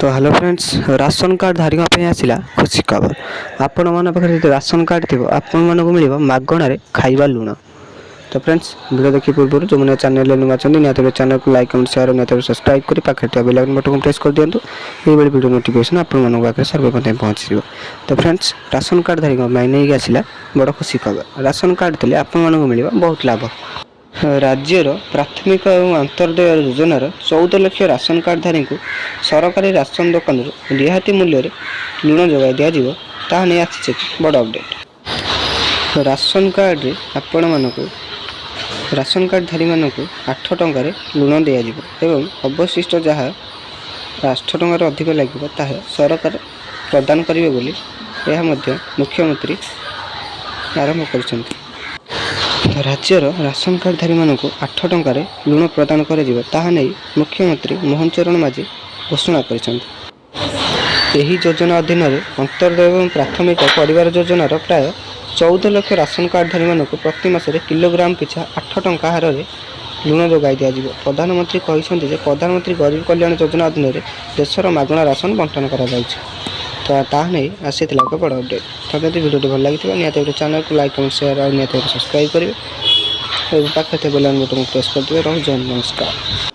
तो hello friends, ration card धारी आसला खुशी खबर। आपण मन पाखे जो राशन कार्ड थी आपण मानक मिल मागणार खाइबा लुण। तो फ्रेंड्स वीडियो देखिए पूर्व जो मैंने चैनल नुआ निहत चैनल को लाइक कमेंट शेयर निहत सब्सक्राइब कर पाखे बेल आइकन बटन को प्रेस कर दिंतु। ये वीडियो नोटिफिकेशन आपण पाखे सर्वप्रथम पहुँची। तो फ्रेंड्स राशन कार्ड धारी नहीं आसला बड़ खुशी खबर। राशन कार्ड थे आपण मिल बहुत लाभ। राज्यर प्राथमिक और अंत्योदय योजनार 14 लाख राशन कार्डधारी को सरकारी राशन दुकान रिहाती मूल्य लुण जोगाई दिज्व ता नहीं आसी बड़ अपडेट। राशन कार्ड आपण मानक राशन कार्डधारी मानक 8 टंकार लुण दिज्व अवशिष्ट जहाँ 8 टंकार अधिक लगे ताहे सरकार प्रदान करेंगे बोली मुख्यमंत्री आरंभ कर। राज्यर राशन कार्डधारी मानक 8 टंकार लुण प्रदान कर मुख्यमंत्री मोहन चरण माझी घोषणा कर। योजना अधीन अंत्योदय एवं प्राथमिक परिवार योजनार प्राय 14 लाख राशन कार्डधारी मानक प्रति मासरे किलोग्राम पिछा 8 टंका हार लुण जोगाई दिज्व। प्रधानमंत्री कहते प्रधानमंत्री गरीब कल्याण योजना अधीन देशर मागणा राशन बंटन कर तो नहीं आसी एक बड़ अपडेट। तो जब वीडियो भल लगी निहत चैनल को लाइक कमेंट शेयर और निहत सब्सक्राइब करेंगे। पाखे बेल आइकन बटन को प्रेस कर देवे। रही जय नमस्कार।